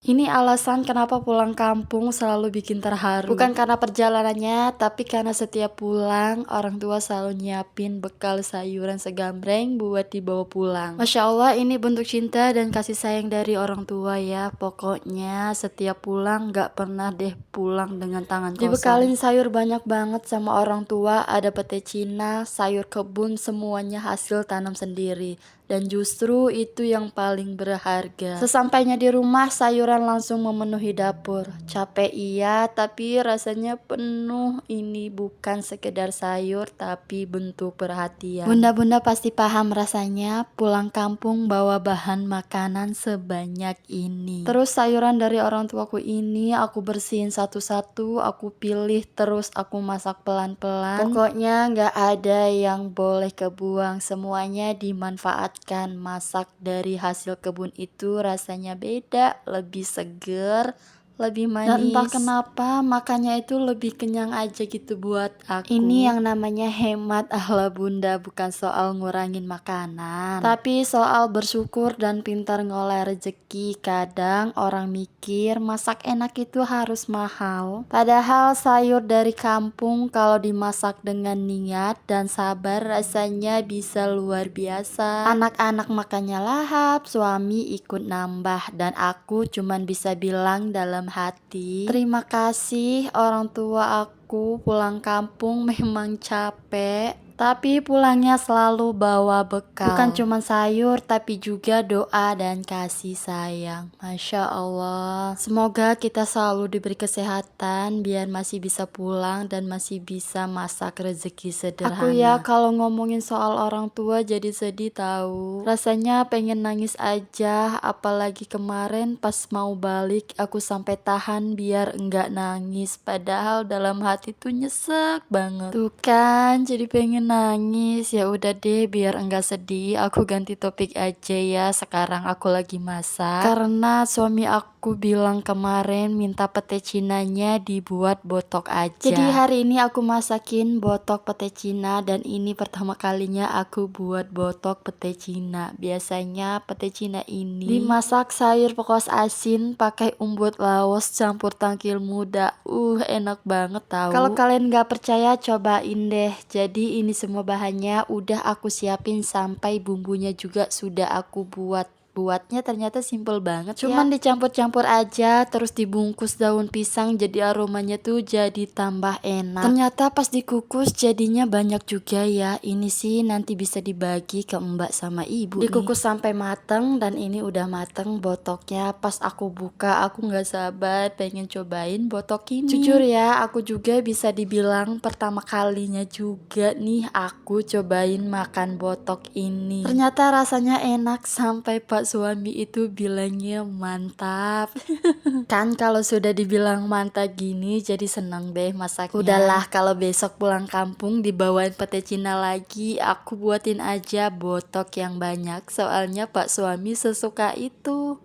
Ini alasan kenapa pulang kampung selalu bikin terharu. Bukan karena perjalanannya, tapi karena setiap pulang, orang tua selalu nyiapin bekal sayuran segambreng buat dibawa pulang. Masya Allah, ini bentuk cinta dan kasih sayang dari orang tua ya. Pokoknya setiap pulang gak pernah deh pulang dengan tangan kosong. Dibekalin sayur banyak banget sama orang tua, ada pete Cina, sayur kebun, semuanya hasil tanam sendiri. Dan justru itu yang paling berharga. Sesampainya di rumah, sayuran langsung memenuhi dapur. Capek iya, tapi rasanya penuh. Ini bukan sekedar sayur, tapi bentuk perhatian. Bunda-bunda pasti paham rasanya pulang kampung bawa bahan makanan sebanyak ini. Terus sayuran dari orang tuaku ini aku bersihin satu-satu, aku pilih, terus aku masak pelan-pelan. Pokoknya nggak ada yang boleh kebuang, semuanya dimanfaatkan. Masak dari hasil kebun itu rasanya beda, lebih seger, lebih manis. Dan entah kenapa makannya itu lebih kenyang aja gitu buat aku. Ini yang namanya hemat ala bunda, bukan soal ngurangin makanan, tapi soal bersyukur dan pintar ngolah rezeki. Kadang orang mikir masak enak itu harus mahal, padahal sayur dari kampung kalau dimasak dengan niat dan sabar rasanya bisa luar biasa. Anak-anak makannya lahap, suami ikut nambah, dan aku cuman bisa bilang dalam hati, terima kasih orang tua aku. Pulang kampung memang capek, tapi pulangnya selalu bawa bekal. Bukan cuma sayur, tapi juga doa dan kasih sayang. Masya Allah. Semoga kita selalu diberi kesehatan biar masih bisa pulang dan masih bisa masak rezeki sederhana. Aku ya kalau ngomongin soal orang tua jadi sedih tahu. Rasanya pengen nangis aja, apalagi kemarin pas mau balik aku sampai tahan biar enggak nangis. Padahal dalam hati tuh nyesek banget. Tuh kan, jadi pengen nangis. Ya udah deh, biar enggak sedih, aku ganti topik aja ya. Sekarang aku lagi masak karena suami aku bilang kemarin minta pete cinanya dibuat botok aja. Jadi hari ini aku masakin botok pete Cina, dan ini pertama kalinya aku buat botok pete Cina. Biasanya pete Cina ini dimasak sayur pekos asin pakai umbut laos campur tangkil muda. Enak banget tahu. Kalau kalian gak percaya cobain deh. Jadi ini semua bahannya udah aku siapin, sampai bumbunya juga sudah aku buat. Buatnya ternyata simple banget, cuman dicampur-campur aja, terus dibungkus daun pisang, jadi aromanya tuh jadi tambah enak. Ternyata pas dikukus jadinya banyak juga ya. Ini sih nanti bisa dibagi ke mbak sama ibu. Dikukus sampai mateng, dan ini udah mateng botoknya. Pas aku buka aku nggak sabar pengen cobain botok ini. Jujur ya, aku juga bisa dibilang pertama kalinya juga nih aku cobain makan botok ini. Ternyata rasanya enak, sampai pak suami itu bilangnya mantap. Kan kalau sudah dibilang mantap gini jadi seneng deh masaknya. Udahlah, kalau besok pulang kampung dibawain pete Cina lagi, aku buatin aja botok yang banyak, soalnya pak suami sesuka itu.